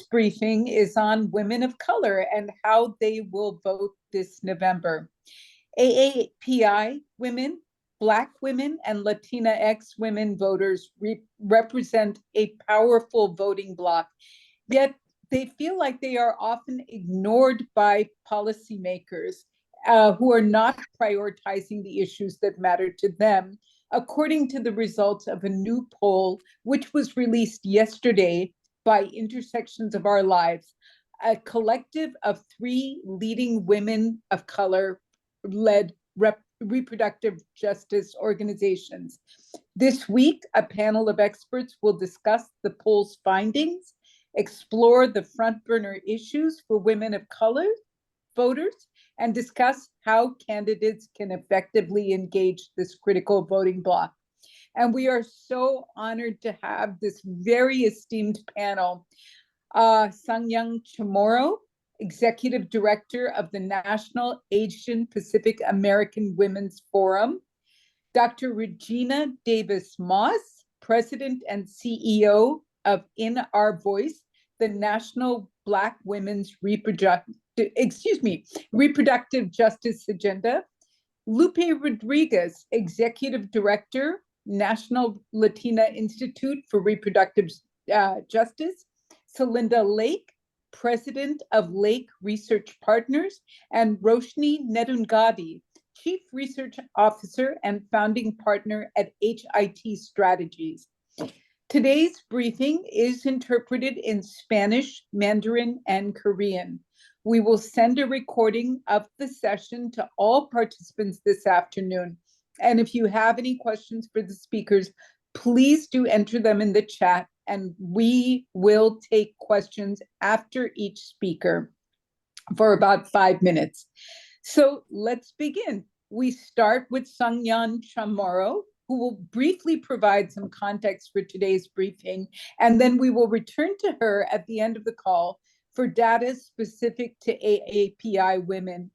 briefing is on women of color and how they will vote this November. AAPI women, Black women, and Latinx women voters represent a powerful voting bloc, yet they feel like they are often ignored by policymakers who are not prioritizing the issues that matter to them, according to the results of a new poll, which was released yesterday by Intersections of Our Lives, a collective of 3 leading women of color led reproductive justice organizations. This week, a panel of experts will discuss the poll's findings, explore the front burner issues for women of color voters, and discuss how candidates can effectively engage this critical voting bloc. And we are so honored to have this very esteemed panel. Sang-Young Chamorro, Executive Director of the National Asian Pacific American Women's Forum, Dr. Regina Davis Moss, President and CEO of In Our Voice, the National Black Women's Reproductive Justice Agenda, Lupe Rodriguez, Executive Director, National Latina Institute for Reproductive Justice, Celinda Lake, President of Lake Research Partners, and Roshni Nedungadi, Chief Research Officer and founding partner at HIT Strategies. Today's briefing is interpreted in Spanish, Mandarin, and Korean. We will send a recording of the session to all participants this afternoon. And if you have any questions for the speakers, please do enter them in the chat, and we will take questions after each speaker for about 5 minutes. So let's begin. We start with Sang-Young Chamorro, who will briefly provide some context for today's briefing, and then we will return to her at the end of the call for data specific to AAPI women.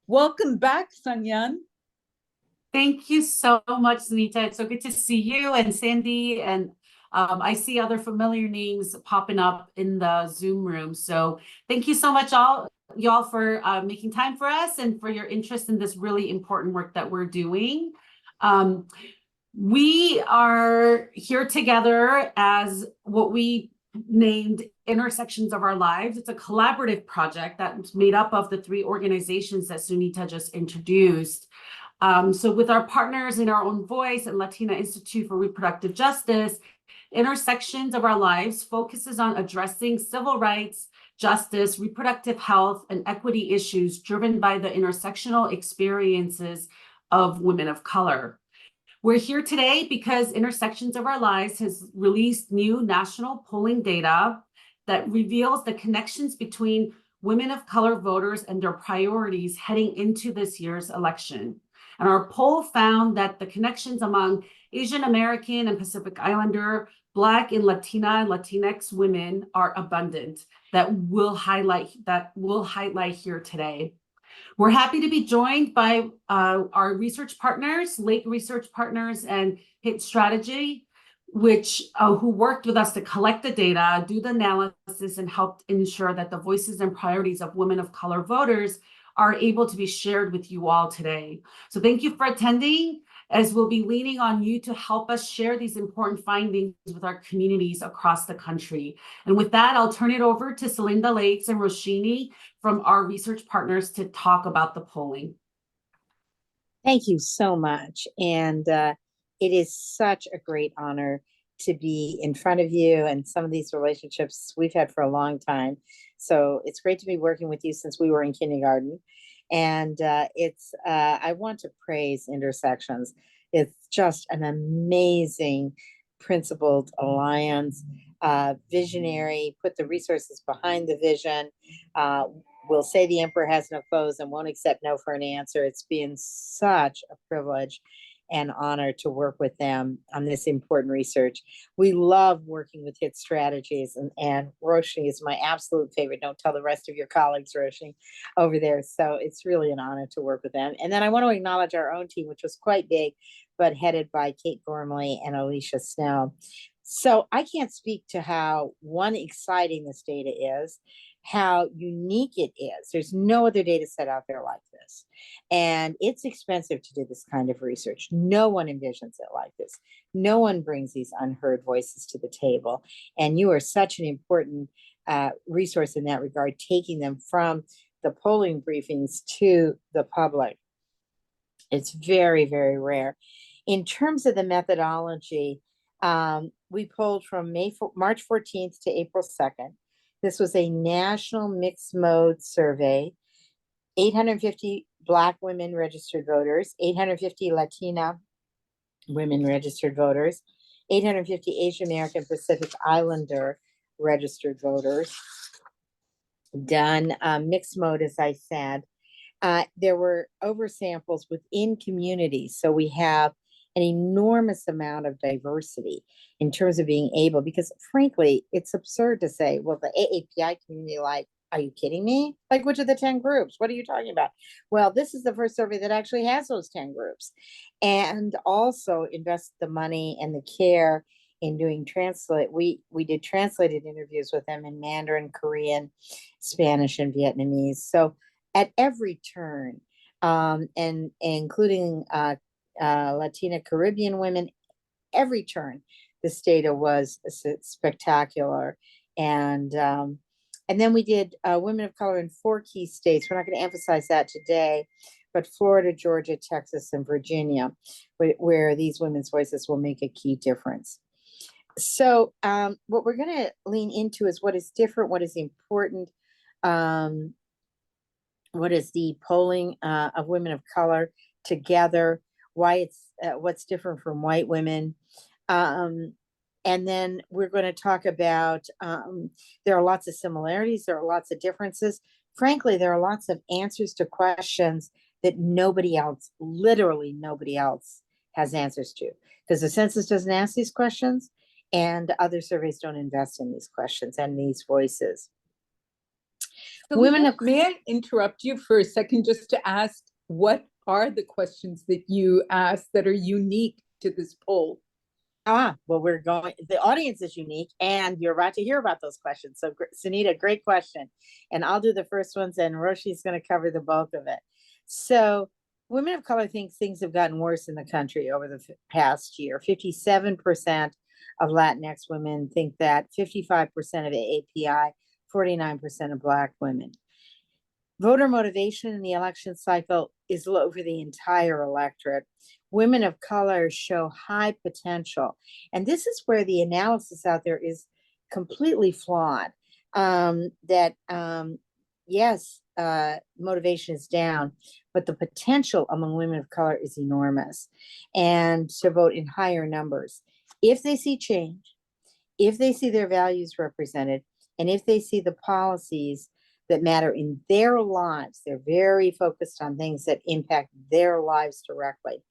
Welcome back, Sang-Young. Thank you so much, Sunita. It's so good to see you and Sandy, and I see other familiar names popping up in the Zoom room. So thank you so much, y'all, for making time for us and for your interest in this really important work that we're doing. We are here together as what we named Intersections of Our Lives. It's a collaborative project that's made up of the 3 organizations that Sunita just introduced. So with our partners in Our Own Voice and Latina Institute for Reproductive Justice, Intersections of Our Lives focuses on addressing civil rights, justice, reproductive health, and equity issues driven by the intersectional experiences of women of color. We're here today because Intersections of Our Lives has released new national polling data that reveals the connections between women of color voters and their priorities heading into this year's election. And our poll found that the connections among Asian American and Pacific Islander, Black and Latina and Latinx women are abundant that we'll highlight here today. We're happy to be joined by our research partners, Lake Research Partners and HIT Strategy, who worked with us to collect the data, do the analysis, and helped ensure that the voices and priorities of women of color voters are able to be shared with you all today. So thank you for attending, as we'll be leaning on you to help us share these important findings with our communities across the country. And with that, I'll turn it over to Celinda Lakes and Roshini from our research partners to talk about the polling. Thank you so much. And it is such a great honor to be in front of you, and some of these relationships we've had for a long time. So it's great to be working with you since we were in kindergarten. And I want to praise Intersections. It's just an amazing principled alliance, visionary, put the resources behind the vision. Will say the emperor has no clothes and won't accept no for an answer. It's been such a privilege and honor to work with them on this important research. We love working with HIT Strategies, and Roshni is my absolute favorite. Don't tell the rest of your colleagues, Roshni, over there. So it's really an honor to work with them. And then I want to acknowledge our own team, which was quite big, but headed by Kate Gormley and Alicia Snell. So I can't speak to how, one, exciting this data is, how unique it is. There's no other data set out there like this. And it's expensive to do this kind of research. No one envisions it like this. No one brings these unheard voices to the table. And you are such an important resource in that regard, taking them from the polling briefings to the public. It's very, very rare. In terms of the methodology, we polled from March 14th to April 2nd. This was a national mixed mode survey. 850 Black women registered voters, 850 Latina women registered voters, 850 Asian American Pacific Islander registered voters. Done mixed mode, as I said. There were oversamples within communities. So we have an enormous amount of diversity in terms of being able, because frankly, it's absurd to say, well, the AAPI community, like, are you kidding me? Like, which of the 10 groups? What are you talking about? Well, this is the first survey that actually has those 10 groups, and also invest the money and the care in doing translate. We did translated interviews with them in Mandarin, Korean, Spanish, and Vietnamese. So at every turn, and including Latina Caribbean women, every turn, this data was spectacular. And then we did women of color in 4 key states. We're not going to emphasize that today, but Florida, Georgia, Texas, and Virginia, where these women's voices will make a key difference. So what we're going to lean into is what is different, what is important, what is the polling of women of color together, why it's what's different from white women. And then we're going to talk about, there are lots of similarities, there are lots of differences. Frankly, there are lots of answers to questions that nobody else, literally nobody else, has answers to, because the census doesn't ask these questions and other surveys don't invest in these questions and these voices. So may I interrupt you for a second just to ask, what are the questions that you asked that are unique to this poll? Well, the audience is unique, and you're about to hear about those questions. So, Sunita, great question. And I'll do the first ones, and Roshi's going to cover the bulk of it. So, women of color think things have gotten worse in the country over the past year. 57% of Latinx women think that, 55% of AAPI, 49% of Black women. Voter motivation in the election cycle is low for the entire electorate. Women of color show high potential. And this is where the analysis out there is completely flawed. Yes, motivation is down, but the potential among women of color is enormous, and to vote in higher numbers. If they see change, if they see their values represented, and if they see the policies that matter in their lives, they're very focused on things that impact their lives directly.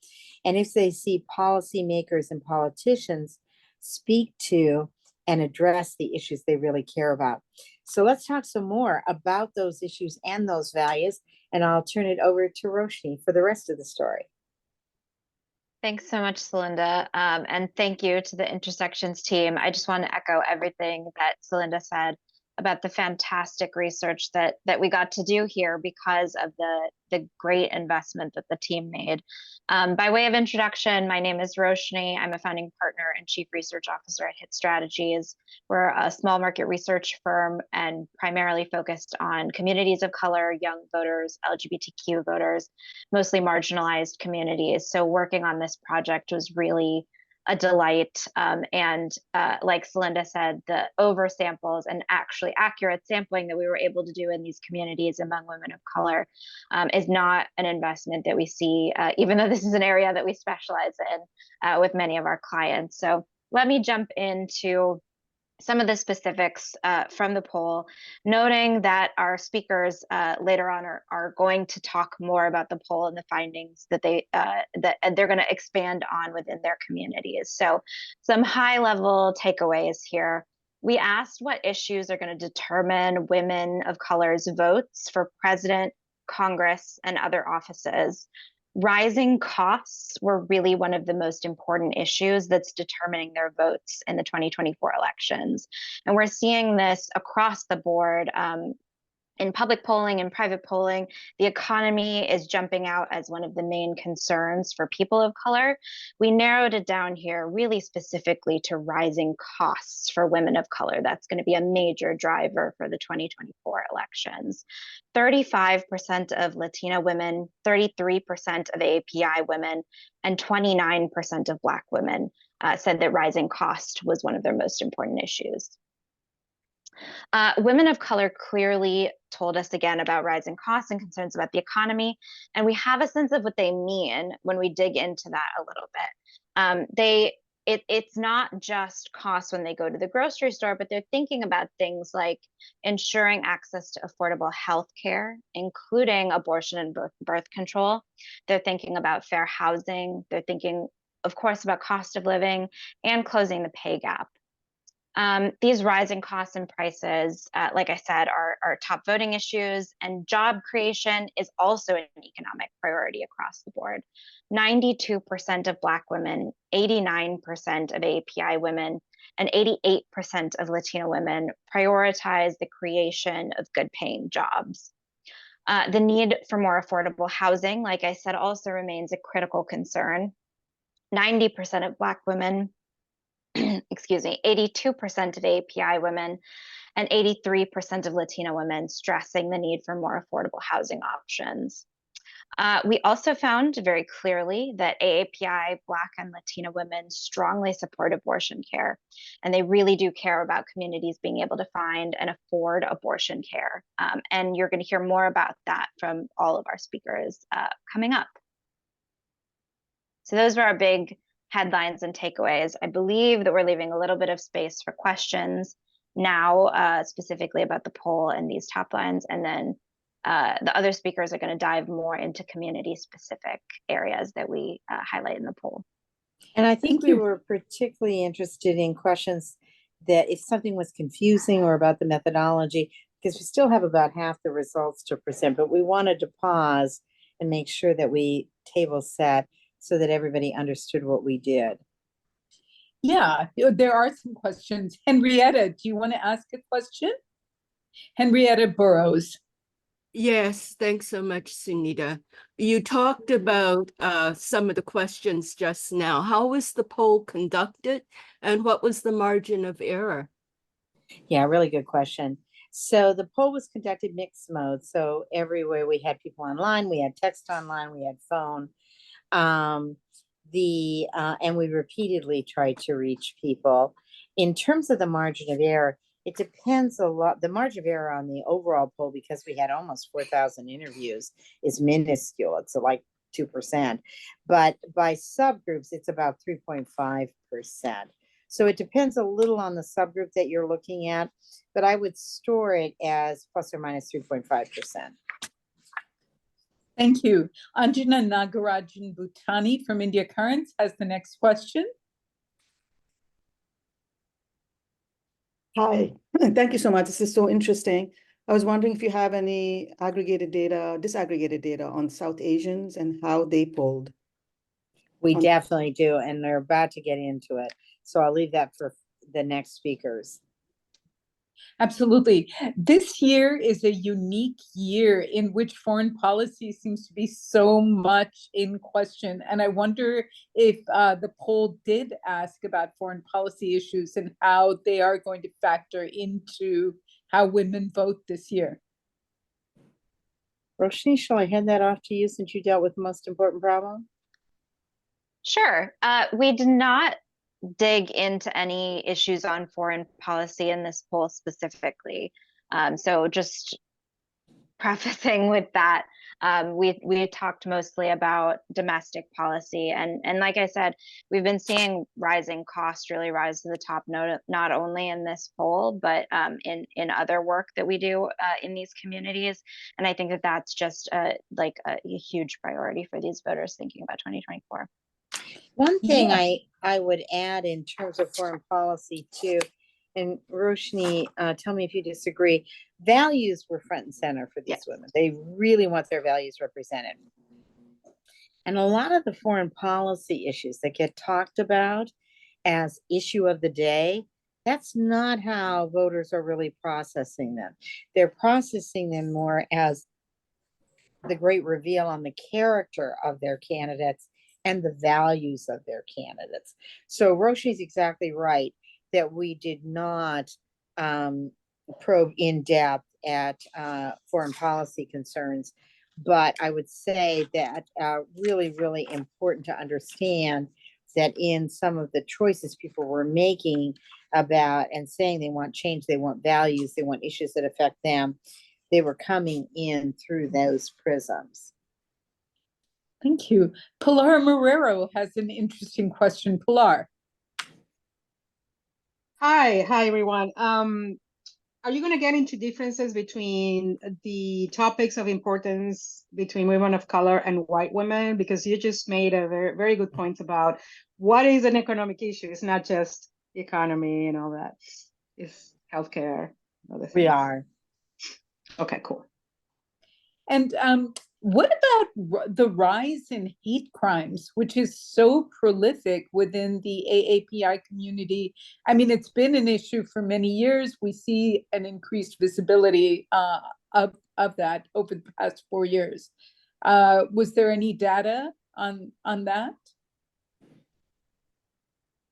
And if they see policymakers and politicians speak to and address the issues they really care about. So let's talk some more about those issues and those values, and I'll turn it over to Roshni for the rest of the story. Thanks so much, Celinda. And thank you to the Intersections team. I just want to echo everything that Celinda said about the fantastic research that we got to do here because of the great investment that the team made. By way of introduction, my name is Roshni. I'm a founding partner and chief research officer at HIT Strategies. We're a small market research firm and primarily focused on communities of color, young voters, LGBTQ voters, mostly marginalized communities. So working on this project was really a delight. And like Celinda said, the oversamples and actually accurate sampling that we were able to do in these communities among women of color is not an investment that we see, even though this is an area that we specialize in with many of our clients. So let me jump into some of the specifics from the poll, noting that our speakers later on are going to talk more about the poll and the findings that they're going to expand on within their communities. So some high-level takeaways here. We asked what issues are going to determine women of color's votes for president, Congress, and other offices. rising costs were really one of the most important issues that's determining their votes in the 2024 elections. And we're seeing this across the board. In public polling and private polling, the economy is jumping out as one of the main concerns for people of color. We narrowed it down here really specifically to rising costs for women of color. That's going to be a major driver for the 2024 elections. 35% of Latina women, 33% of API women, and 29% of Black women said that rising cost was one of their most important issues. Women of color clearly told us again about rising costs and concerns about the economy, and we have a sense of what they mean when we dig into that a little bit. It's not just costs when they go to the grocery store, but they're thinking about things like ensuring access to affordable health care, including abortion and birth control. They're thinking about fair housing. They're thinking, of course, about cost of living and closing the pay gap. These rising costs and prices, like I said, are top voting issues, and job creation is also an economic priority across the board. 92% of Black women, 89% of API women, and 88% of Latina women prioritize the creation of good paying jobs. The need for more affordable housing, like I said, also remains a critical concern. 90% of Black women, excuse me, 82% of API women and 83% of Latina women stressing the need for more affordable housing options. We also found very clearly that AAPI, Black and Latina women strongly support abortion care, and they really do care about communities being able to find and afford abortion care. And you're going to hear more about that from all of our speakers coming up. So those were our big headlines and takeaways. I believe that we're leaving a little bit of space for questions now, specifically about the poll and these top lines, and then the other speakers are going to dive more into community-specific areas that we highlight in the poll. And I think we were particularly interested in questions that if something was confusing or about the methodology, because we still have about half the results to present, but we wanted to pause and make sure that we table set so that everybody understood what we did. Yeah, there are some questions. Henrietta, do you want to ask a question? Henrietta Burrows. Yes, thanks so much, Sunita. You talked about some of the questions just now. How was the poll conducted and what was the margin of error? Yeah, really good question. So the poll was conducted mixed mode. So everywhere we had people online, we had text online, we had phone. And we repeatedly tried to reach people. In terms of the margin of error, it depends a lot. The margin of error on the overall poll, because we had almost 4,000 interviews, is minuscule. It's like 2%. But by subgroups, it's about 3.5%. So it depends a little on the subgroup that you're looking at, but I would store it as plus or minus 3.5%. Thank you. Anjana Nagarajan Bhutani from India Currents has the next question. Hi, thank you so much. This is so interesting. I was wondering if you have any aggregated data, disaggregated data on South Asians and how they polled. We definitely do, and they're about to get into it. So I'll leave that for the next speakers. Absolutely. This year is a unique year in which foreign policy seems to be so much in question. And I wonder if the poll did ask about foreign policy issues and how they are going to factor into how women vote this year. Roshni, shall I hand that off to you since you dealt with the most important problem? Sure. We did not dig into any issues on foreign policy in this poll specifically. So just prefacing with that, we talked mostly about domestic policy. And like I said, we've been seeing rising costs really rise to the top, not only in this poll, but in other work that we do in these communities. And I think that that's just like a huge priority for these voters thinking about 2024. One thing I would add in terms of foreign policy too, and Roshni, tell me if you disagree, values were front and center for these women. They really want their values represented. And a lot of the foreign policy issues that get talked about as issue of the day, that's not how voters are really processing them. They're processing them more as the great reveal on the character of their candidates and the values of their candidates. So Roshi's exactly right that we did not probe in depth at foreign policy concerns. But I would say that really, really important to understand that in some of the choices people were making about and saying they want change, they want values, they want issues that affect them, they were coming in through those prisms. Thank you. Pilar Marrero has an interesting question. Pilar. Hi everyone. Are you going to get into differences between the topics of importance between women of color and white women? Because you just made a very, very good point about what is an economic issue. It's not just economy and all that. It's healthcare. Other things. We are. Okay, cool. And what about the rise in hate crimes, which is so prolific within the AAPI community? I mean, it's been an issue for many years. We see an increased visibility of that over the past 4 years. Was there any data on that?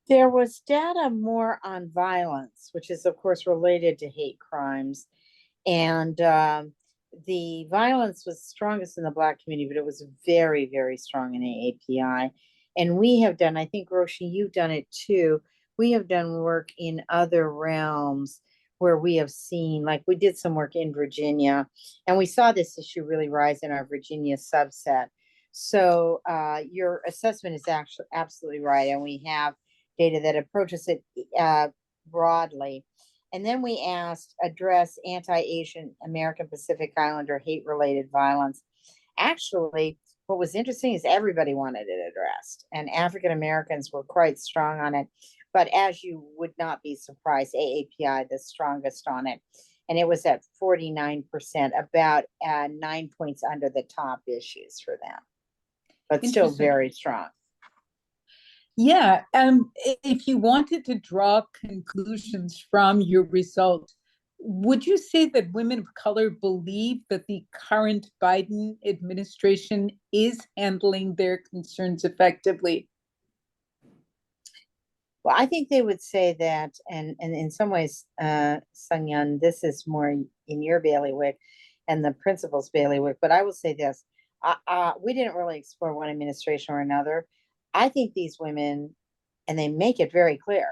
There was data more on violence, which is of course related to hate crimes. And the violence was strongest in the Black community, but it was very, very strong in AAPI. And we have done, I think, Roshi, you've done it too. We have done work in other realms where we have seen, like we did some work in Virginia, and we saw this issue really rise in our Virginia subset. So your assessment is actually absolutely right. And we have data that approaches it broadly. And then we asked, address anti-Asian American Pacific Islander hate-related violence. Actually, what was interesting is everybody wanted it addressed, and African Americans were quite strong on it. But as you would not be surprised, AAPI the strongest on it, and it was at 49%, about 9 points under the top issues for them, but still very strong. Yeah, if you wanted to draw conclusions from your result, would you say that women of color believe that the current Biden administration is handling their concerns effectively? Well, I think they would say that, and in some ways, Sungyeon, this is more in your bailiwick and the principal's bailiwick, but I will say this. We didn't really explore one administration or another. I think these women, and they make it very clear,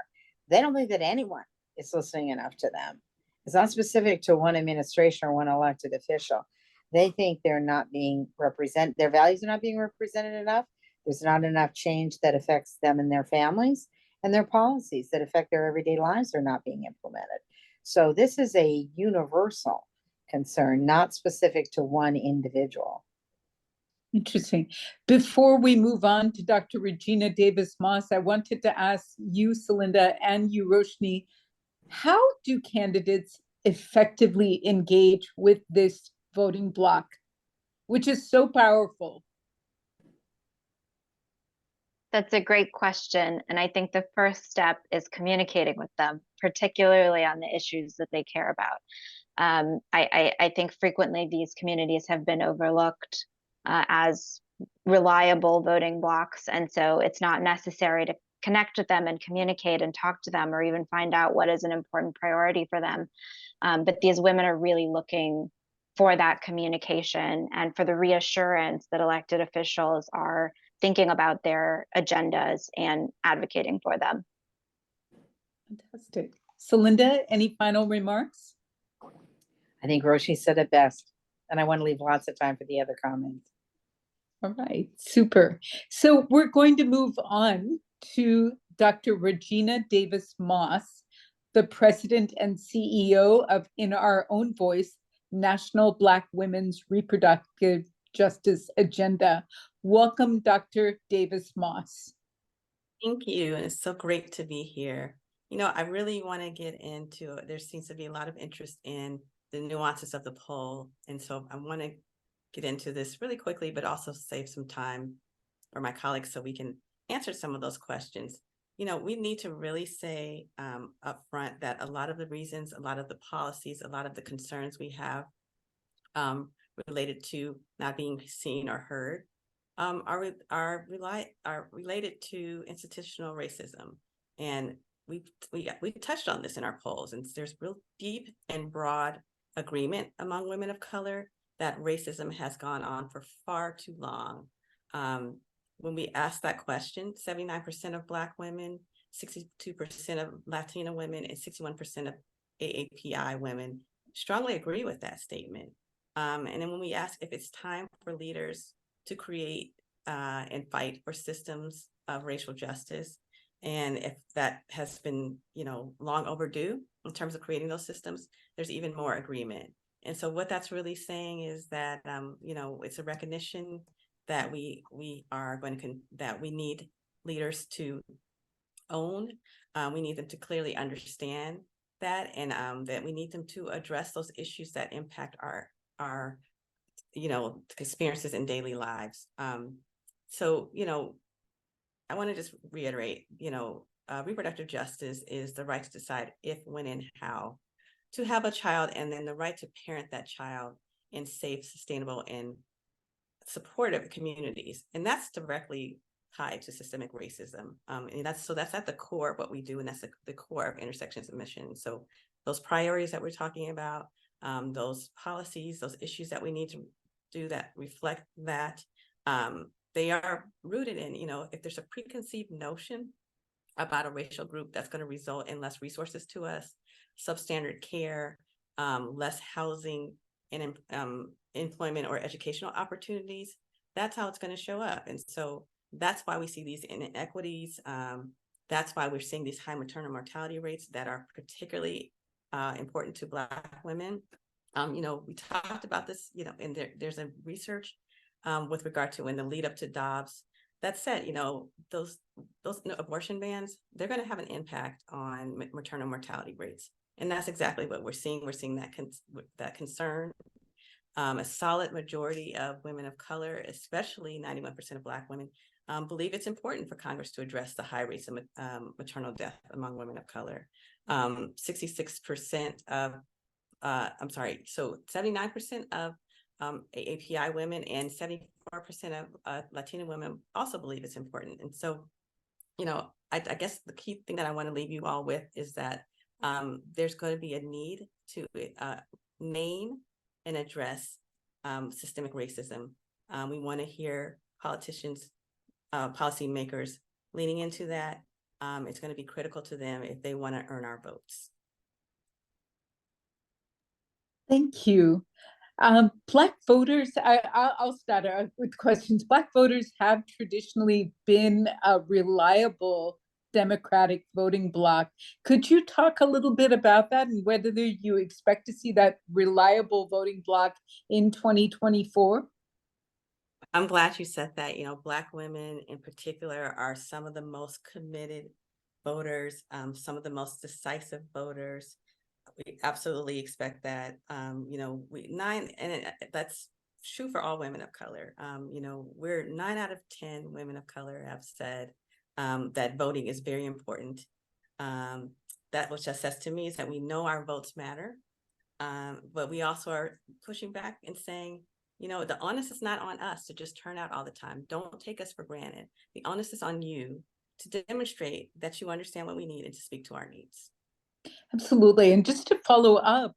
they don't think that anyone is listening enough to them. It's not specific to one administration or one elected official. They think they're not being represented, their values are not being represented enough. There's not enough change that affects them and their families, and their policies that affect their everyday lives are not being implemented. So this is a universal concern, not specific to one individual. Interesting. Before we move on to Dr. Regina Davis-Moss, I wanted to ask you, Celinda, and you, Roshni, how do candidates effectively engage with this voting bloc, which is so powerful? That's a great question. And I think the first step is communicating with them, particularly on the issues that they care about. I think frequently these communities have been overlooked as reliable voting blocs. And so it's not necessary to connect with them and communicate and talk to them or even find out what is an important priority for them. But these women are really looking for that communication and for the reassurance that elected officials are thinking about their agendas and advocating for them. Fantastic. Celinda, any final remarks? I think Roshi said it best, and I want to leave lots of time for the other comments. All right, super. So we're going to move on to Dr. Regina Davis-Moss, the president and CEO of In Our Own Voice, National Black Women's Reproductive Justice Agenda. Welcome, Dr. Davis-Moss. Thank you. And it's so great to be here. You know, I really want to get into, there seems to be a lot of interest in the nuances of the poll. And so I want to get into this really quickly, but also save some time or my colleagues so we can answer some of those questions. You know, we need to really say upfront that a lot of the reasons, a lot of the policies, a lot of the concerns we have related to not being seen or heard are related to institutional racism. And we touched on this in our polls, and there's real deep and broad agreement among women of color that racism has gone on for far too long. When we asked that question, 79% of Black women, 62% of Latina women, and 61% of AAPI women strongly agree with that statement. And then when we ask if it's time for leaders to create and fight for systems of racial justice, and if that has been, you know, long overdue in terms of creating those systems, there's even more agreement. And so what that's really saying is that, you know, it's a recognition that we are going to, that we need leaders to own. We need them to clearly understand that, and that we need them to address those issues that impact our you know, experiences in daily lives. So, you know, I want to just reiterate, you know, reproductive justice is the right to decide if, when, and how to have a child, and then the right to parent that child in safe, sustainable, and supportive communities. And that's directly tied to systemic racism. And that's at the core of what we do, and that's the core of Intersections of Mission. So those priorities that we're talking about, those policies, those issues that we need to do that reflect that, they are rooted in, you know, if there's a preconceived notion about a racial group that's going to result in less resources to us, substandard care, less housing and employment or educational opportunities, that's how it's going to show up. And so that's why we see these inequities. That's why we're seeing these high maternal mortality rates that are particularly important to Black women. You know, we talked about this, you know, and there's a research with regard to in the lead up to Dobbs that said, you know, those abortion bans, they're going to have an impact on maternal mortality rates. And that's exactly what we're seeing. We're seeing that concern. A solid majority of women of color, especially 91% of Black women, believe it's important for Congress to address the high rates of maternal death among women of color. 66% of, so 79% of AAPI women and 74% of Latina women also believe it's important. And so, you know, I guess the key thing that I want to leave you all with is that there's going to be a need to name and address systemic racism. We want to hear politicians, policymakers leaning into that. It's going to be critical to them if they want to earn our votes. Thank you. Black voters, I'll start with questions. Black voters have traditionally been a reliable Democratic voting bloc. Could you talk a little bit about that and whether you expect to see that reliable voting bloc in 2024? I'm glad you said that. You know, Black women in particular are some of the most committed voters, some of the most decisive voters. We absolutely expect that. You know, that's true for all women of color. You know, 9 out of 10 women of color have said that voting is very important. That which that says to me is that we know our votes matter, but we also are pushing back and saying, you know, the onus is not on us to just turn out all the time. Don't take us for granted. The onus is on you to demonstrate that you understand what we need and to speak to our needs. Absolutely. And just to follow up,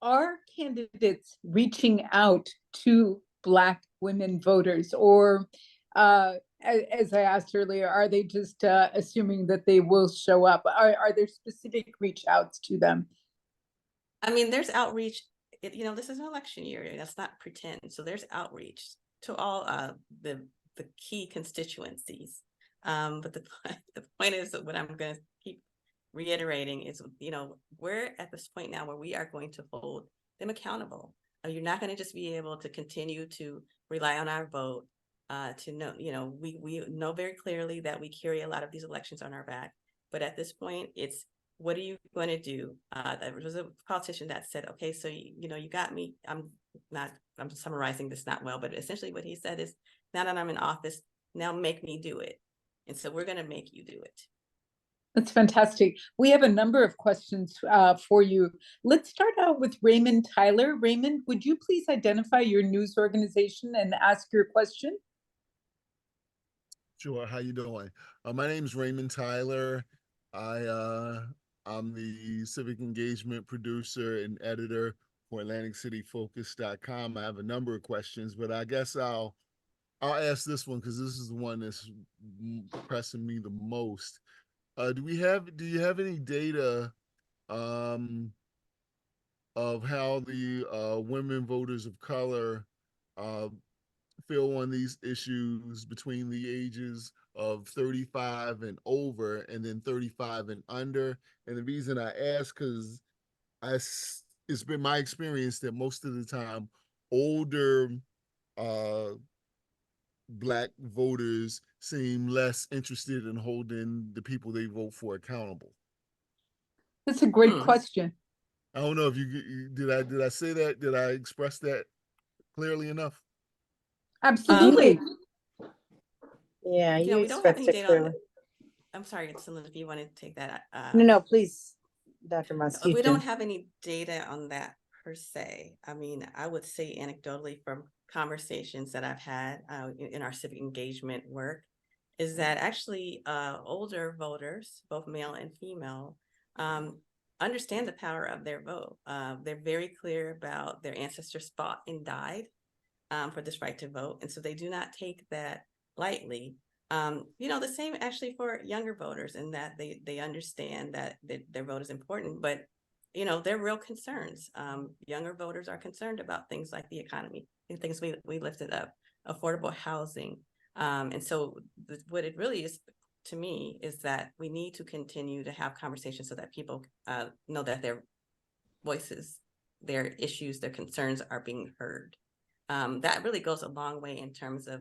are candidates reaching out to Black women voters, or as I asked earlier, are they just assuming that they will show up? Are there specific reach outs to them? I mean, there's outreach. You know, this is an election year. That's not pretend. So there's outreach to all the key constituencies. But the point is that what I'm going to keep reiterating is, you know, we're at this point now where we are going to hold them accountable. You're not going to just be able to continue to rely on our vote to know, you know, we know very clearly that we carry a lot of these elections on our back. But at this point, it's, what are you going to do? There was a politician that said, okay, so, you know, you got me. I'm summarizing this not well, but essentially what he said is, now that I'm in office, now make me do it. And so we're going to make you do it. That's fantastic. We have a number of questions for you. Let's start out with Raymond Tyler. Raymond, would you please identify your news organization and ask your question? Sure. How you doing? My name is Raymond Tyler. I'm the civic engagement producer and editor for AtlanticCityFocus.com. I have a number of questions, but I guess I'll ask this one because this is the one that's pressing me the most. Do you have any data of how the women voters of color feel on these issues between the ages of 35 and over, and then 35 and under? And the reason I ask, because it's been my experience that most of the time older Black voters seem less interested in holding the people they vote for accountable. That's a great question. I don't know if did I say that? Did I express that clearly enough? Absolutely. Yeah, You know, you we don't have expressed any it data on clearly. I'm sorry, Celine, if you want to take that. No, please, Dr. Musk. We don't have any data on that per se. I mean, I would say anecdotally from conversations that I've had in our civic engagement work, is that actually older voters, both male and female, understand the power of their vote. They're very clear about their ancestors fought and died for this right to vote. And so they do not take that lightly. You know, the same actually for younger voters, in that they understand that their vote is important, but you know, they're real concerns. Younger voters are concerned about things like the economy, the things we lifted up, affordable housing. And so what it really is to me is that we need to continue to have conversations so that people know that their voices, their issues, their concerns are being heard. That really goes a long way in terms of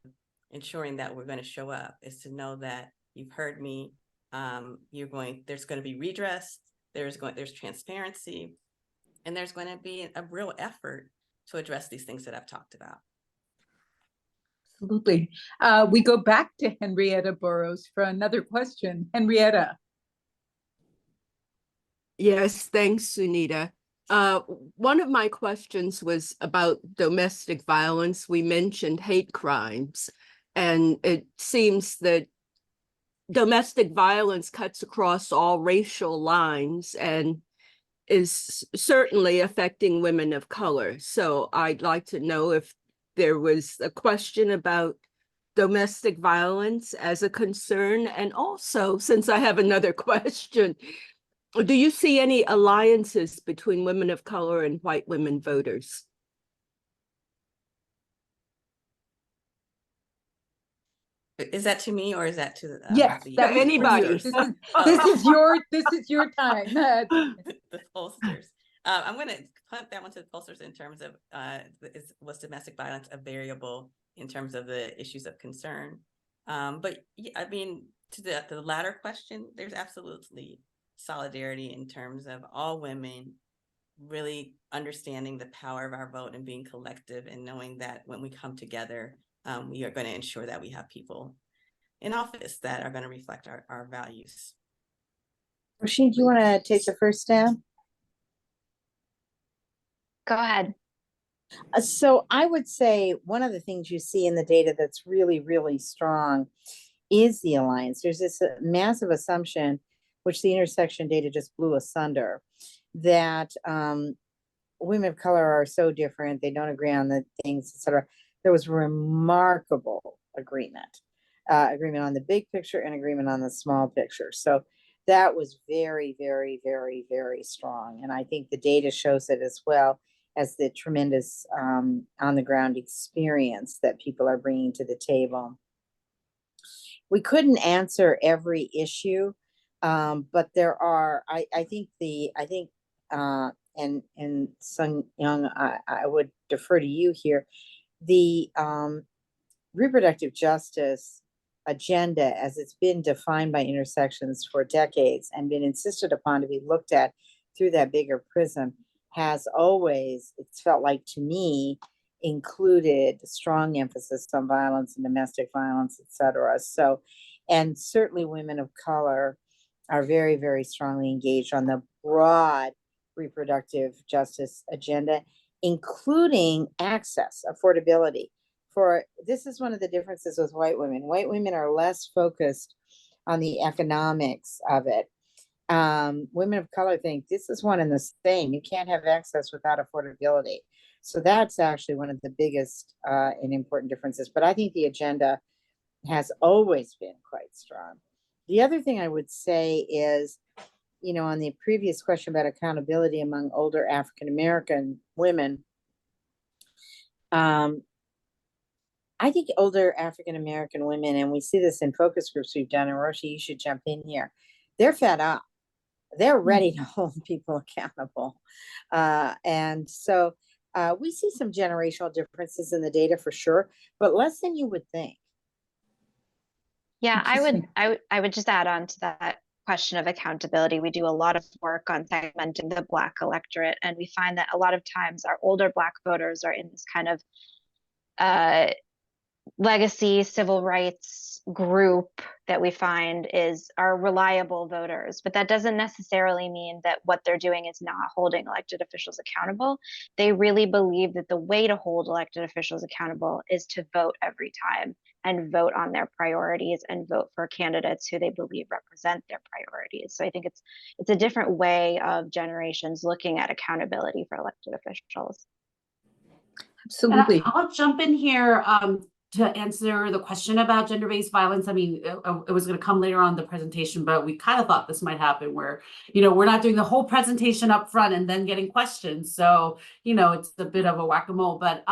ensuring that we're going to show up, is to know that you've heard me. There's going to be redress. There's transparency, and there's going to be a real effort to address these things that I've talked about. Absolutely. We go back to Henrietta Burrows for another question. Henrietta. Yes, thanks, Sunita. One of my questions was about domestic violence. We mentioned hate crimes, and it seems that domestic violence cuts across all racial lines and is certainly affecting women of color. So I'd like to know if there was a question about domestic violence as a concern. And also, since I have another question, do you see any alliances between women of color and white women voters? Is that to me, or is that to Yes, that was anybody? This is your time. The pollsters. I'm going to punt that one to the pollsters in terms of was domestic violence a variable in terms of the issues of concern? But yeah, I mean, to the latter question, there's absolutely solidarity in terms of all women really understanding the power of our vote and being collective, and knowing that when we come together, we are going to ensure that we have people in office that are going to reflect our values. Rashid, do you want to take the first stab? Go ahead. So I would say one of the things you see in the data that's really, really strong is the alliance. There's this massive assumption, which the intersection data just blew asunder, that women of color are so different, they don't agree on the things, etc. There was remarkable agreement on the big picture and agreement on the small picture. So that was very, very, very, very strong. And I think the data shows it, as well as the tremendous on the ground experience that people are bringing to the table. We couldn't answer every issue, but there are, I think and Sun Young, I would defer to you here. The reproductive justice agenda, as it's been defined by intersections for decades and been insisted upon to be looked at through that bigger prism, has always, it's felt like to me, included strong emphasis on violence and domestic violence, etc. So, and certainly women of color are very, very strongly engaged on the broad reproductive justice agenda, including access, affordability. For this is one of the differences with white women. White women are less focused on the economics of it. Women of color think this is one and the same. You can't have access without affordability. So that's actually one of the biggest and important differences. But I think the agenda has always been quite strong. The other thing I would say is, you know, on the previous question about accountability among older African-American women, I think older African-American women, and we see this in focus groups we've done, and Roshi, you should jump in here, they're fed up. They're ready to hold people accountable. And so we see some generational differences in the data for sure, but less than you would think. Yeah, I would just add on to that question of accountability. We do a lot of work on segmenting the Black electorate, and we find that a lot of times our older Black voters are in this kind of legacy civil rights group that we find are reliable voters, but that doesn't necessarily mean that what they're doing is not holding elected officials accountable. They really believe that the way to hold elected officials accountable is to vote every time and vote on their priorities and vote for candidates who they believe represent their priorities. So I think it's a different way of generations looking at accountability for elected officials. Absolutely. And I'll jump in here to answer the question about gender-based violence. I mean, it was going to come later on the presentation, but we kind of thought this might happen where, you know, we're not doing the whole presentation up front and then getting questions. So, you know, it's a bit of a whack-a-mole. But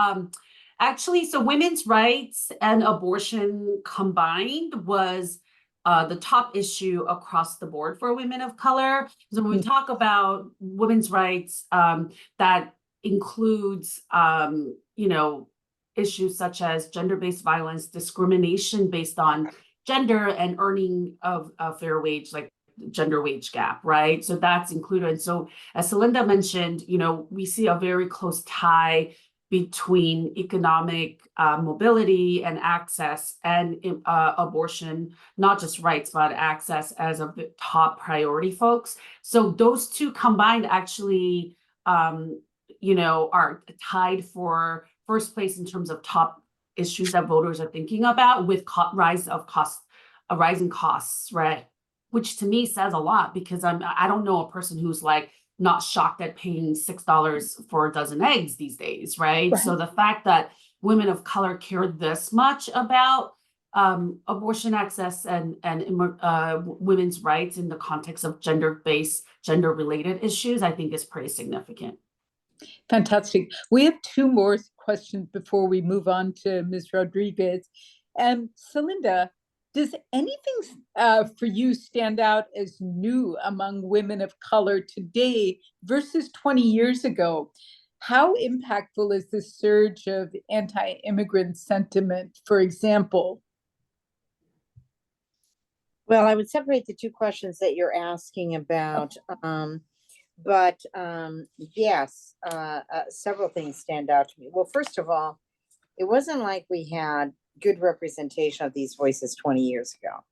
actually, so women's rights and abortion combined was the top issue across the board for women of color. So when we talk about women's rights, that includes, you know, issues such as gender-based violence, discrimination based on gender, and earning of a fair wage, like gender wage gap, right? So that's included. So as Celinda mentioned, you know, we see a very close tie between economic mobility and access and abortion, not just rights, but access as a top priority, folks. So those two combined actually, you know, are tied for first place in terms of top issues that voters are thinking about, with rising costs, right? Which to me says a lot, because I don't know a person who's like not shocked at paying $6 for a dozen eggs these days, right? So the fact that women of color care this much about abortion access and women's rights in the context of gender-based, gender-related issues, I think is pretty significant. Fantastic. We have two more questions before we move on to Ms. Rodriguez. Celinda, does anything for you stand out as new among women of color today versus 20 years ago? How impactful is the surge of anti-immigrant sentiment, for example? Well, I would separate the two questions that you're asking about. But yes, several things stand out to me. Well, first of all, it wasn't like we had good representation of these voices 20 years ago.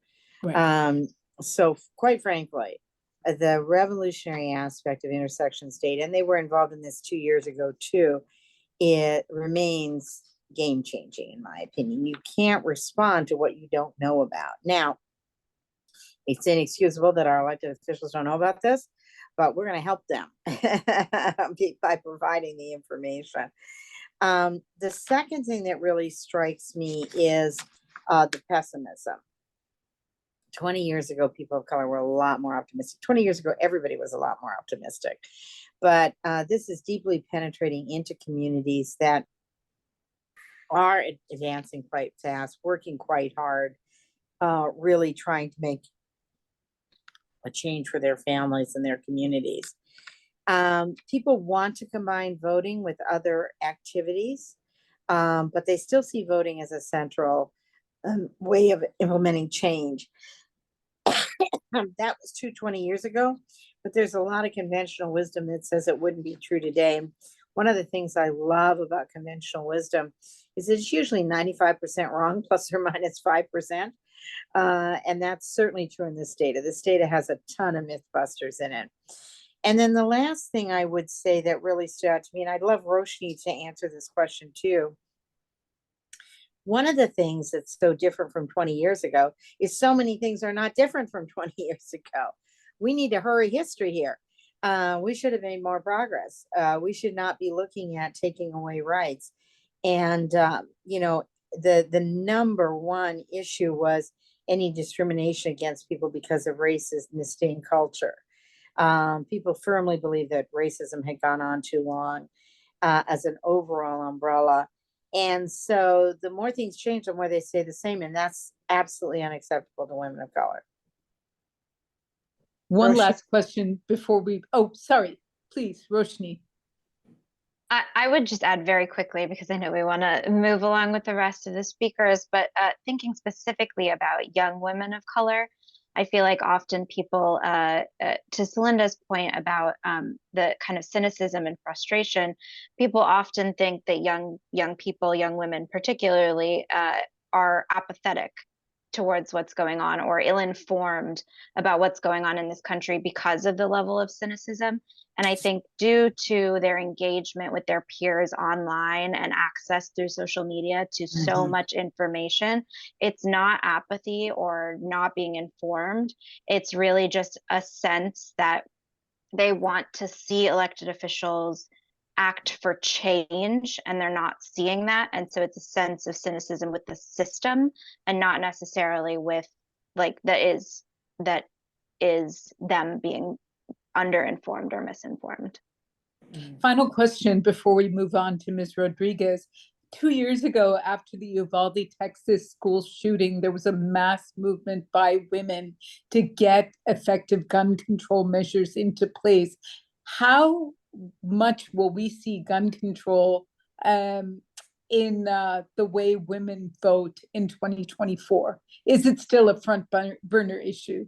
Right. So quite frankly, the revolutionary aspect of intersections data, and they were involved in this 2 years ago too, it remains game-changing in my opinion. You can't respond to what you don't know about. Now, it's inexcusable that our elected officials don't know about this, but we're going to help them by providing the information. The second thing that really strikes me is the pessimism. 20 years ago, people of color were a lot more optimistic. 20 years ago, everybody was a lot more optimistic. But this is deeply penetrating into communities that are advancing quite fast, working quite hard, really trying to make a change for their families and their communities. People want to combine voting with other activities, but they still see voting as a central way of implementing change. That was true 20 years ago, but there's a lot of conventional wisdom that says it wouldn't be true today. one of the things I love about conventional wisdom is it's usually 95% wrong, plus or minus 5%. And that's certainly true in this data. This data has a ton of mythbusters in it. And then the last thing I would say that really stood out to me, and I'd love Roshni to answer this question too. One of the things that's so different from 20 years ago is so many things are not different from 20 years ago. We need to hurry history here. We should have made more progress. We should not be looking at taking away rights. And, you know, the number one issue was any discrimination against people because of race is ethnicity and culture. People firmly believe that racism had gone on too long as an overall umbrella. And so the more things change, the more they stay the same. And that's absolutely unacceptable to women of color. One Roshni? last question before we, oh, sorry, please, Roshni. I would just add very quickly, because I know we want to move along with the rest of the speakers, but thinking specifically about young women of color, I feel like often people, to Celinda's point about the kind of cynicism and frustration, people often think that young people, young women particularly, are apathetic towards what's going on or ill-informed about what's going on in this country because of the level of cynicism. And I think due to their engagement with their peers online and access through social media to so much information, it's not apathy or not being informed. It's really just a sense that they want to see elected officials act for change, and they're not seeing that. And so it's a sense of cynicism with the system and not necessarily with like that is them being underinformed or misinformed. Final question before we move on to Ms. Rodriguez. 2 years ago, after the Uvalde, Texas school shooting, there was a mass movement by women to get effective gun control measures into place. How much will we see gun control in the way women vote in 2024? Is it still a front burner issue?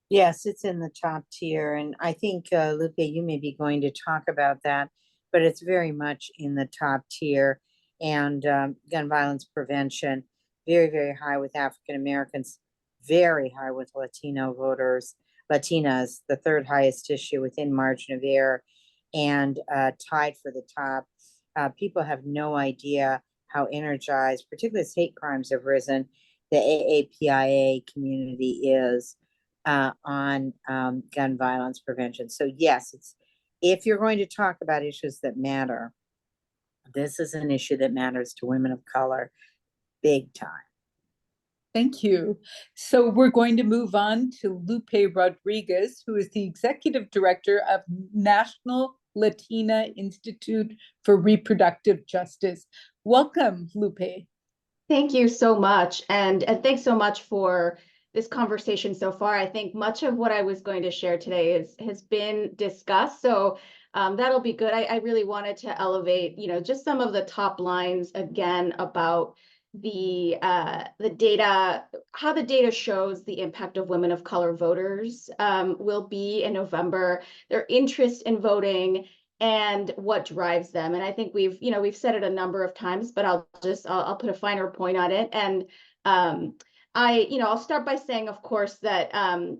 Yes, it's in the top tier. And I think, Lupe, you may be going to talk about that, but it's very much in the top tier. And gun violence prevention, very, very high with African Americans, very high with Latino voters. Latinas, the third highest issue within margin of error, and tied for the top. People have no idea how energized, particularly as hate crimes have risen, the AAPIA community is on gun violence prevention. So yes, if you're going to talk about issues that matter, this is an issue that matters to women of color big time. Thank you. So we're going to move on to Lupe Rodriguez, who is the Executive Director of National Latina Institute for Reproductive Justice. Welcome, Lupe. Thank you so much. And thanks so much for this conversation so far. I think much of what I was going to share today has been discussed. So that'll be good. I really wanted to elevate, just some of the top lines again about the data, how the data shows the impact of women of color voters will be in November, their interest in voting, and what drives them. And I think we've said it a number of times, but I'll put a finer point on it. And I'll start by saying, of course, that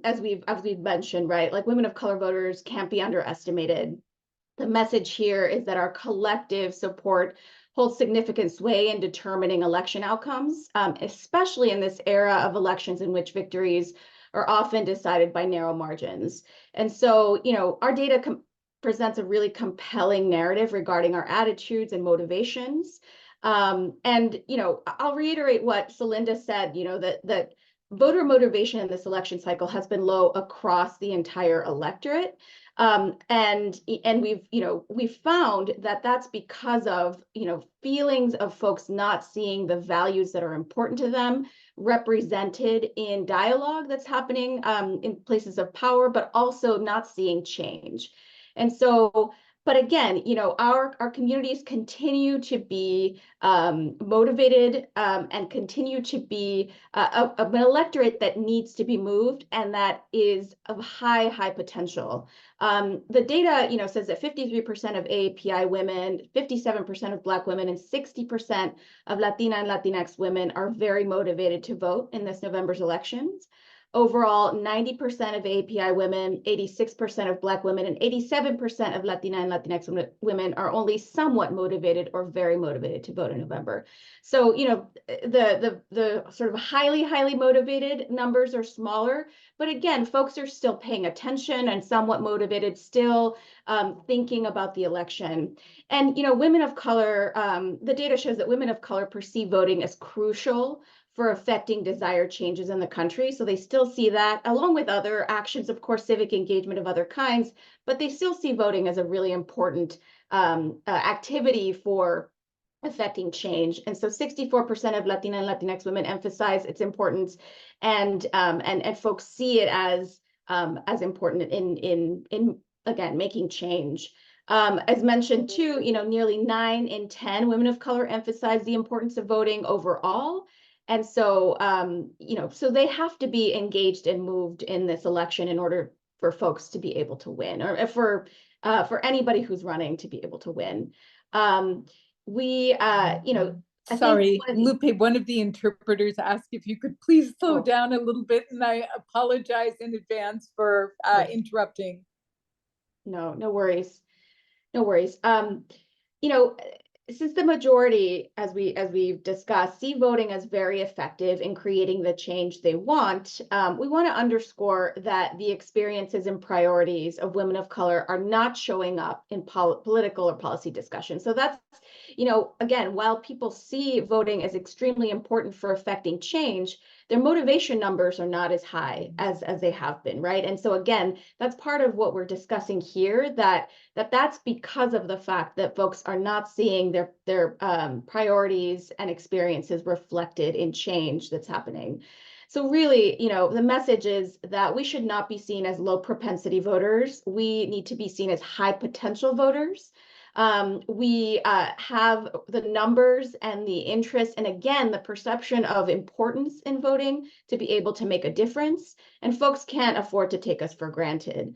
as we've mentioned, right, like women of color voters can't be underestimated. The message here is that our collective support holds significant sway in determining election outcomes, especially in this era of elections in which victories are often decided by narrow margins. And so, our data presents a really compelling narrative regarding our attitudes and motivations. And I'll reiterate what Celinda said, that voter motivation in this election cycle has been low across the entire electorate. And we've found that that's because of, feelings of folks not seeing the values that are important to them represented in dialogue that's happening in places of power, but also not seeing change. And so But again, our communities continue to be motivated and continue to be an electorate that needs to be moved and that is of high potential. The data, says that 53% of AAPI women, 57% of Black women, and 60% of Latina and Latinx women are very motivated to vote in this November's elections. Overall, 90% of AAPI women, 86% of Black women, and 87% of Latina and Latinx women are only somewhat motivated or very motivated to vote in November. So, the sort of highly motivated numbers are smaller, but again, folks are still paying attention and somewhat motivated, still thinking about the election. And, women of color, the data shows that women of color perceive voting as crucial for affecting desired changes in the country. So they still see that, along with other actions, of course, civic engagement of other kinds, but they still see voting as a really important activity for affecting change. And so 64% of Latina and Latinx women emphasize its importance, and folks see it as important in again, making change. As mentioned too, nearly 9 in 10 women of color emphasize the importance of voting overall. And so, so they have to be engaged and moved in this election in order for folks to be able to win, or for anybody who's running to be able to win. Sorry, Lupe, one of the interpreters asked if you could please slow down a little bit, and I apologize in advance for interrupting. No worries. No worries. Since the majority, as we've discussed, see voting as very effective in creating the change they want, we want to underscore that the experiences and priorities of women of color are not showing up in political or policy discussion. So that's, again, while people see voting as extremely important for affecting change, their motivation numbers are not as high as they have been, right? And so again, that's part of what we're discussing here, that's because of the fact that folks are not seeing their priorities and experiences reflected in change that's happening. So really, the message is that we should not be seen as low propensity voters. We need to be seen as high potential voters. We have the numbers and the interest, and again, the perception of importance in voting to be able to make a difference, and folks can't afford to take us for granted.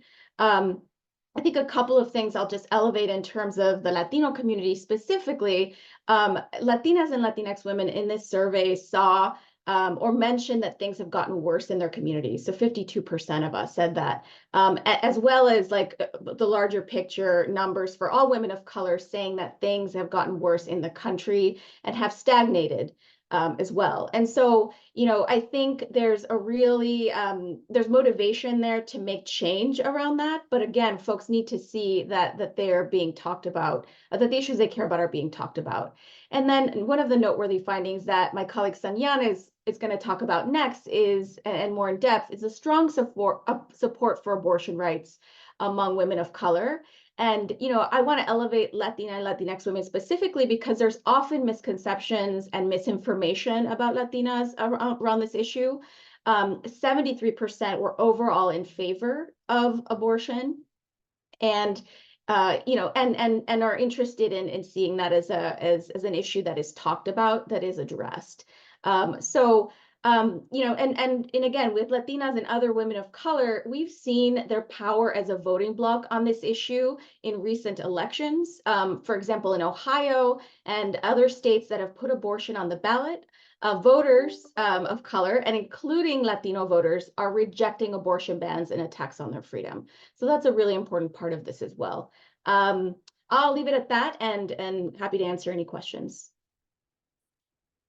I think a couple of things I'll just elevate in terms of the Latino community specifically. Latinas and Latinx women in this survey saw or mentioned that things have gotten worse in their communities. So 52% of us said that, as well as like the larger picture numbers for all women of color saying that things have gotten worse in the country and have stagnated as well. And so, I think there's a really, there's motivation there to make change around that. But again, folks need to see that they're being talked about, that the issues they care about are being talked about. And then one of the noteworthy findings that my colleague Sanyan is going to talk about next is, and more in depth, is a strong support for abortion rights among women of color. And, I want to elevate Latina and Latinx women specifically because there's often misconceptions and misinformation about Latinas around this issue. 73% were overall in favor of abortion, and and are interested in seeing that as an issue that is talked about, that is addressed. And again, with Latinas and other women of color, we've seen their power as a voting bloc on this issue in recent elections. For example, in Ohio and other states that have put abortion on the ballot, voters of color, and including Latino voters, are rejecting abortion bans and attacks on their freedom. So that's a really important part of this as well. I'll leave it at that, and happy to answer any questions.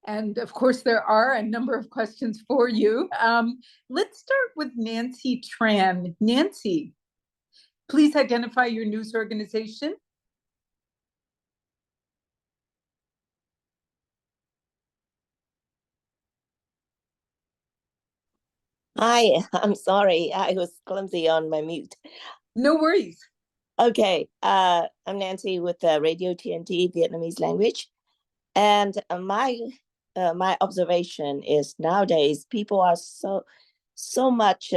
And of course, there are a number of questions for you. Let's start with Nancy Tran. Nancy, please identify your news organization. Hi, I'm sorry. I was clumsy on my mute. No worries. Okay, I'm Nancy with Radio TNT Vietnamese language. And my observation is nowadays people are so much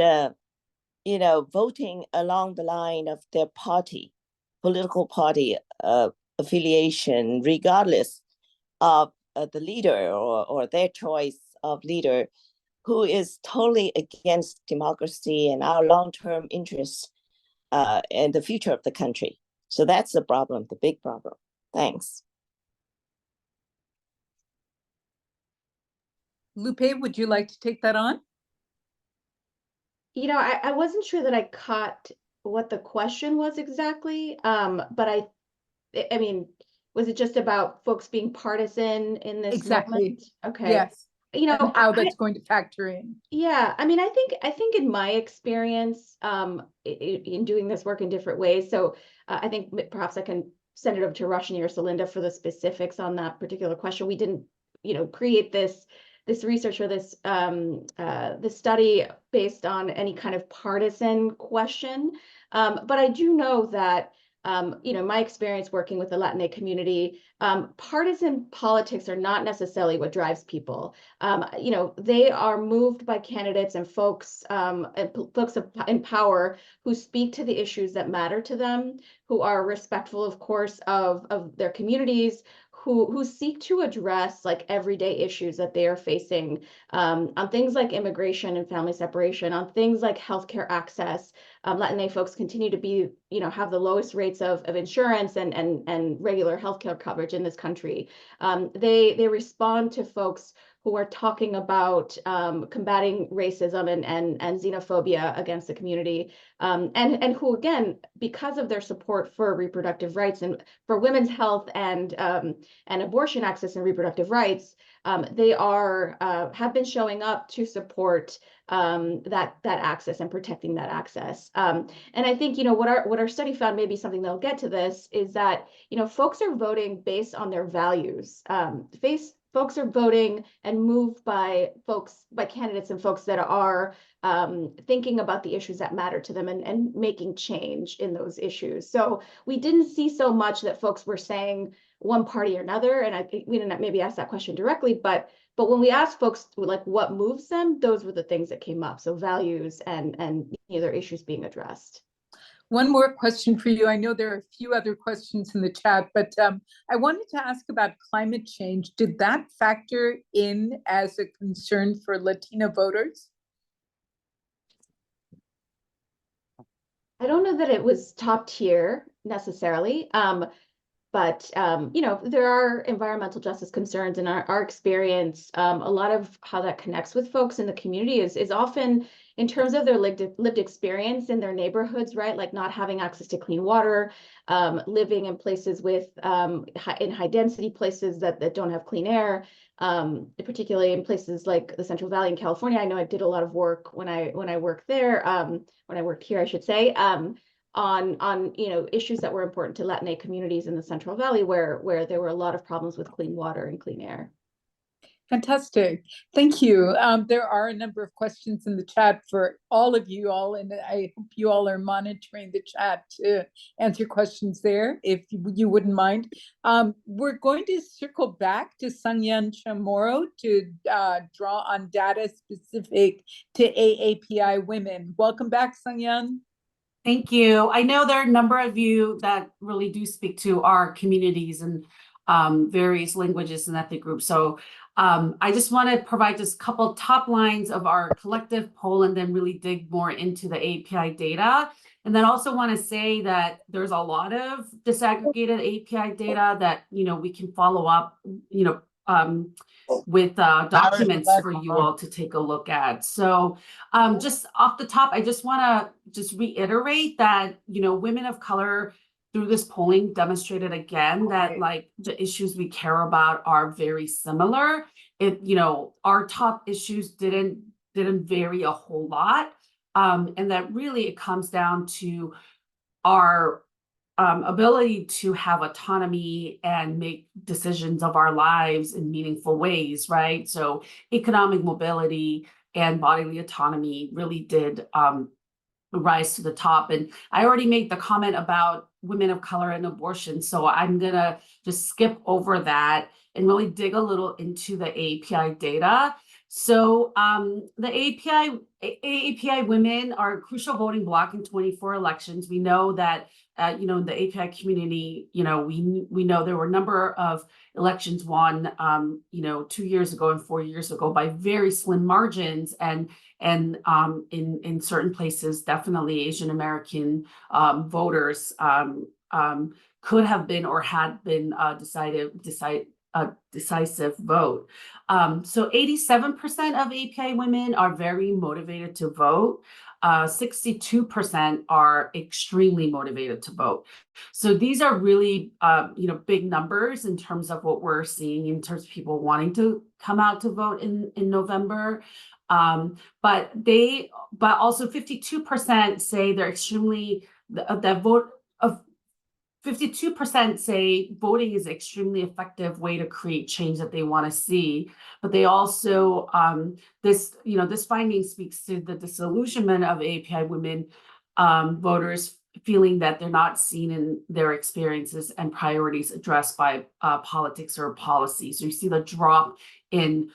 voting along the line of their party political party affiliation, regardless of the leader or their choice of leader, who is totally against democracy and our long-term interests and the future of the country. So that's the problem, the big problem. Thanks. Lupe, would you like to take that on? You know, I wasn't sure that I caught what the question was exactly, but I mean, was it just about folks being partisan in this Exactly. moment? Okay. Yes. You know, And how that's going to factor in. yeah, I mean, I think in my experience, in doing this work in different ways, so I think perhaps I can send it over to Roshni or Celinda for the specifics on that particular question. We didn't, create this research or this this study based on any kind of partisan question, but I do know that my experience working with the Latinx community, partisan politics are not necessarily what drives people. They are moved by candidates and folks in power who speak to the issues that matter to them, who are respectful, of course, of their communities, who seek to address like everyday issues that they are facing, on things like immigration and family separation, on things like healthcare access. Latinx folks continue to be, have the lowest rates of insurance and regular healthcare coverage in this country. They respond to folks who are talking about combating racism and xenophobia against the community, and who, again, because of their support for reproductive rights and for women's health and abortion access and reproductive rights, they have been showing up to support that access and protecting that access. And I think what our study found, maybe something that'll get to this, is that folks are voting based on their values. Folks are voting and moved by candidates and folks that are thinking about the issues that matter to them and making change in those issues. So we didn't see so much that folks were saying one party or another, and I think we didn't maybe ask that question directly, but when we asked folks like what moves them, those were the things that came up. So values and their issues being addressed. One more question for you. I know there are a few other questions in the chat, but I wanted to ask about climate change. Did that factor in as a concern for Latino voters? I don't know that it was top tier necessarily, but there are environmental justice concerns in our experience. A lot of how that connects with folks in the community is often in terms of their lived experience in their neighborhoods, right? Like not having access to clean water, living in places with in high density places that don't have clean air, particularly in places like the Central Valley in California. I know I did a lot of work when I worked there, when I worked here, I should say, on issues that were important to Latinx communities in the Central Valley, where there were a lot of problems with clean water and clean air. Fantastic. Thank you. There are a number of questions in the chat for all of you all, and I hope you all are monitoring the chat to answer questions there, if you wouldn't mind. We're going to circle back to Sungyeon Chamorro to draw on data specific to AAPI women. Welcome back, Sungyeon. Thank you. I know there are a number of you that really do speak to our communities and various languages and ethnic groups. So I just want to provide just a couple top lines of our collective poll and then really dig more into the API data. And then also want to say that there's a lot of disaggregated API data that, we can follow up, with documents for you all to take a look at. So just off the top, I just want to just reiterate that, women of color through this polling demonstrated again that like the issues we care about are very similar. Our top issues didn't vary a whole lot. And that really it comes down to our ability to have autonomy and make decisions of our lives in meaningful ways, right? So economic mobility and bodily autonomy really did rise to the top. And I already made the comment about women of color and abortion, so I'm gonna just skip over that and really dig a little into the API data. So the API women are a crucial voting bloc in 24 elections. We know that you know, in the API community, you know, we know there were a number of elections won, you know, 2 years ago and 4 years ago by very slim margins, and in certain places, definitely Asian American voters could have been or had been a decisive vote. So 87% of API women are very motivated to vote. 62% are extremely motivated to vote. So these are really, you know, big numbers in terms of what we're seeing in terms of people wanting to come out to vote in November. But also 52% say they're extremely, that vote of 52% say voting is an extremely effective way to create change that they want to see. But they also, this finding speaks to the disillusionment of API women voters feeling that they're not seen in their experiences and priorities addressed by politics or policies. So you see the drop in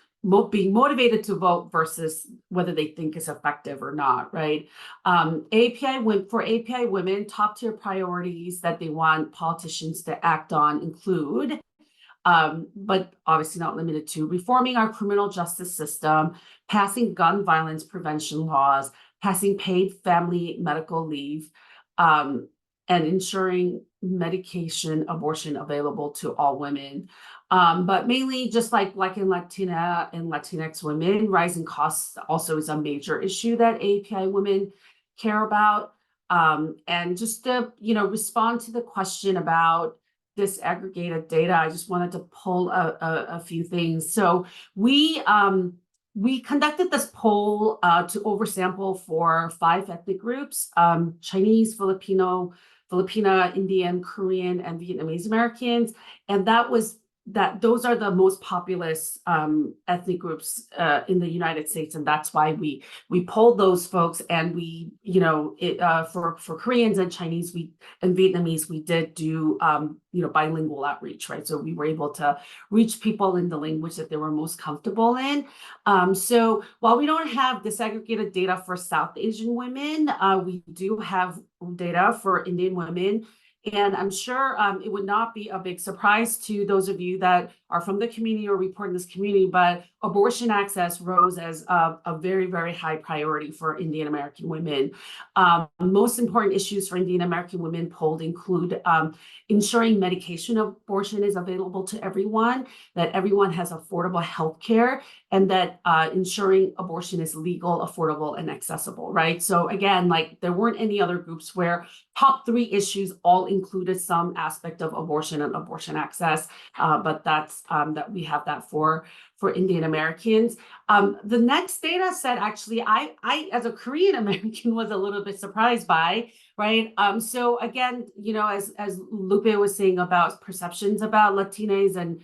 being motivated to vote versus whether they think is effective or not, right? For API women, top tier priorities that they want politicians to act on include, but obviously not limited to, reforming our criminal justice system, passing gun violence prevention laws, passing paid family medical leave, and ensuring medication abortion available to all women. But mainly, just like in Latina and Latinx women, rising costs also is a major issue that API women care about. And just to, you know, respond to the question about disaggregated data, I just wanted to pull a few things. So we conducted this poll to oversample for 5 ethnic groups: Chinese, Filipina, Indian, Korean, and Vietnamese Americans. And those are the most populous ethnic groups in the United States, and that's why we polled those folks. And we, you know, for Koreans and Chinese and Vietnamese, we did do you know, bilingual outreach, right? So we were able to reach people in the language that they were most comfortable in. So while we don't have disaggregated data for South Asian women, we do have data for Indian women. And I'm sure it would not be a big surprise to those of you that are from the community or report in this community, but abortion access rose as a very, very high priority for Indian American women. Most important issues for Indian American women polled include ensuring medication abortion is available to everyone, that everyone has affordable health care, and that ensuring abortion is legal, affordable, and accessible, right? So again, like, there weren't any other groups where top 3 issues all included some aspect of abortion and abortion access, but that's that we have that for Indian Americans. The next data set, actually, I as a Korean American was a little bit surprised by, right? So again, you know, as Lupe was saying about perceptions about Latinas and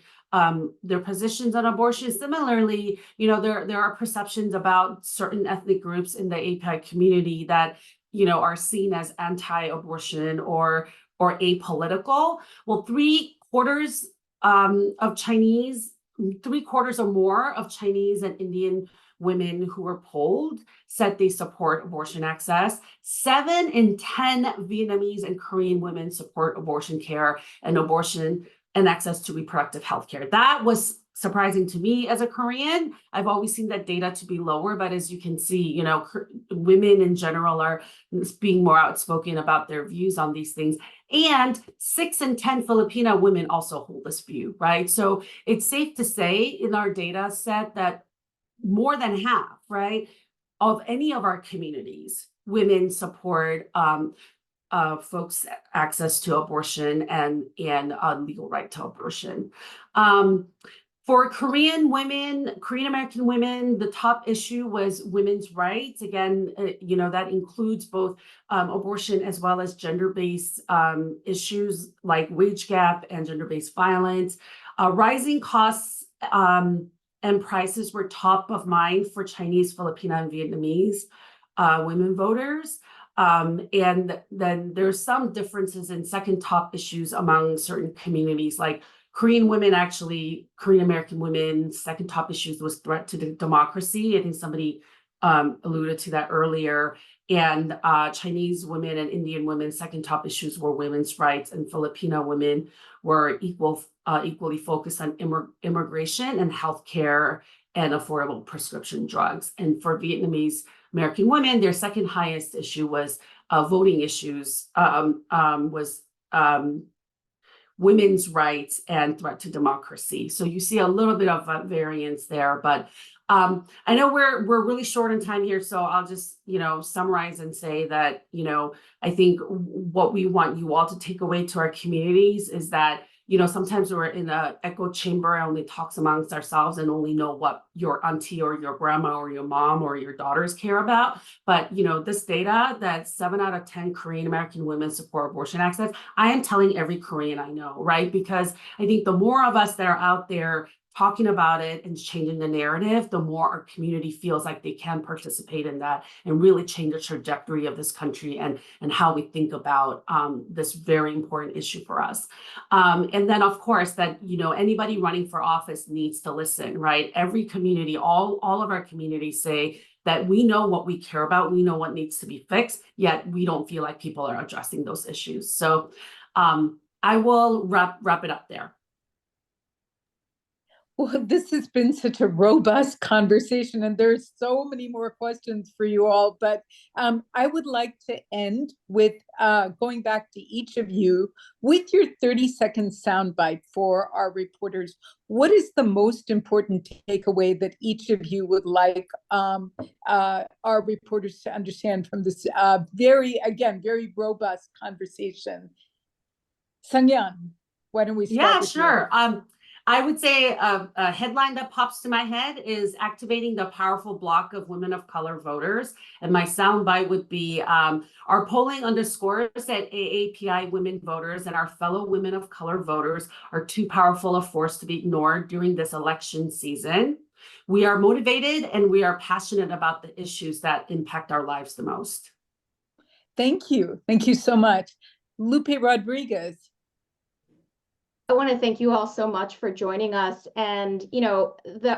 their positions on abortion, similarly, you know, there are perceptions about certain ethnic groups in the API community that, you know, are seen as anti-abortion or apolitical. Well, 3/4 of Chinese, 3/4 or more of Chinese and Indian women who were polled said they support abortion access. 7 in 10 Vietnamese and Korean women support abortion care and abortion and access to reproductive health care. That was surprising to me as a Korean. I've always seen that data to be lower, but as you can see, you know, women in general are being more outspoken about their views on these things. And 6 in 10 Filipina women also hold this view, right? So it's safe to say in our data set that more than half, right, of any of our communities, women support folks' access to abortion and a legal right to abortion. For Korean American women, the top issue was women's rights. Again, you know, that includes both abortion as well as gender-based issues like wage gap and gender-based violence. Rising costs and prices were top of mind for Chinese, Filipina, and Vietnamese women voters. And then there's some differences in second top issues among certain communities, like Korean American women, second top issues was threat to the democracy. I think somebody alluded to that earlier. And Chinese women and Indian women's second top issues were women's rights, and Filipino women were equally focused on immigration and healthcare and affordable prescription drugs. And for Vietnamese American women, their second highest issue was voting issues, women's rights and threat to democracy. So you see a little bit of a variance there, but I know we're really short on time here, so I'll just, summarize and say that, I think what we want you all to take away to our communities is that, sometimes we're in an echo chamber and only talks amongst ourselves and only know what your auntie or your grandma or your mom or your daughters care about. But, this data that 7 out of 10 Korean American women support abortion access, I am telling every Korean I know, right? Because I think the more of us that are out there talking about it and changing the narrative, the more our community feels like they can participate in that and really change the trajectory of this country and how we think about this very important issue for us. And then, of course, that, anybody running for office needs to listen, right? Every community, all of our communities say that we know what we care about, we know what needs to be fixed, yet we don't feel like people are addressing those issues. So I will wrap it up there. Well, this has been such a robust conversation, and there's so many more questions for you all, but I would like to end with going back to each of you with your 30-second soundbite for our reporters. What is the most important takeaway that each of you would like our reporters to understand from this very robust conversation? Sang-Yeon, why don't we start with you? Yeah, sure. I would say a headline that pops to my head is activating the powerful block of women of color voters. And my soundbite would be our polling underscores that AAPI women voters and our fellow women of color voters are too powerful a force to be ignored during this election season. We are motivated and we are passionate about the issues that impact our lives the most. Thank you. Thank you so much. Lupe Rodriguez. I want to thank you all so much for joining us. And,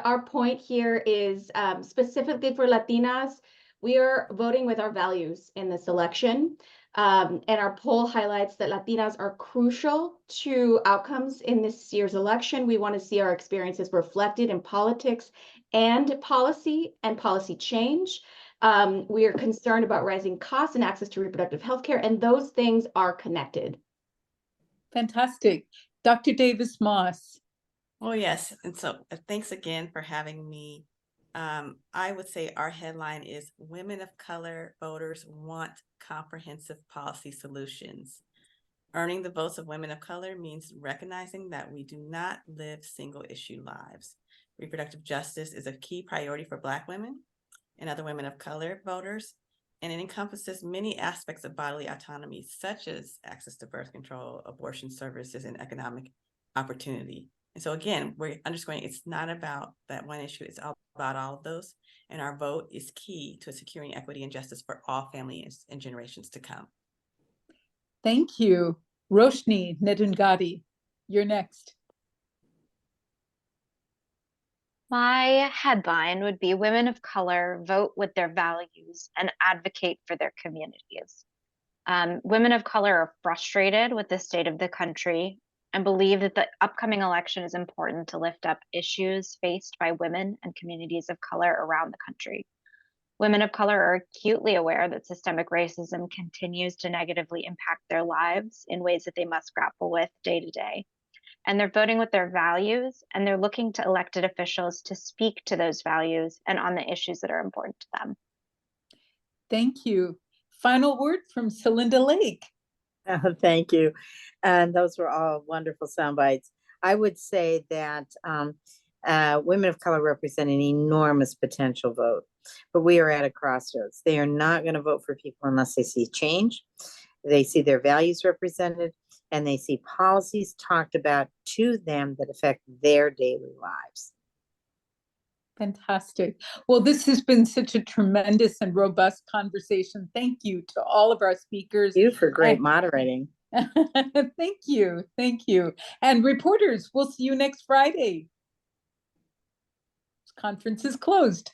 our point here is specifically for Latinas, we are voting with our values in this election. And our poll highlights that Latinas are crucial to outcomes in this year's election. We want to see our experiences reflected in politics and policy change. We are concerned about rising costs and access to reproductive health care, and those things are connected. Fantastic. Dr. Davis Moss. Well, yes. And so thanks again for having me. I would say our headline is Women of Color Voters Want Comprehensive Policy Solutions. Earning the votes of women of color means recognizing that we do not live single issue lives. Reproductive justice is a key priority for Black women and other women of color voters, and it encompasses many aspects of bodily autonomy, such as access to birth control, abortion services, and economic opportunity. And so again, we're underscoring it's not about that one issue, it's all about all of those. And our vote is key to securing equity and justice for all families and generations to come. Thank you. Roshni Nedungadi, you're next. My headline would be Women of Color Vote with Their Values and Advocate for Their Communities. Women of color are frustrated with the state of the country and believe that the upcoming election is important to lift up issues faced by women and communities of color around the country. Women of color are acutely aware that systemic racism continues to negatively impact their lives in ways that they must grapple with day to day. And they're voting with their values, and they're looking to elected officials to speak to those values and on the issues that are important to them. Thank you. Final word from Celinda Lake. Thank you. And those were all wonderful sound bites. I would say that women of color represent an enormous potential vote, but we are at a crossroads. They are not going to vote for people unless they see change, they see their values represented, and they see policies talked about to them that affect their daily lives. Fantastic. Well, this has been such a tremendous and robust conversation. Thank you to all of our speakers. Thank you for great moderating. Thank you. Thank you. And reporters, we'll see you next Friday. This conference is closed.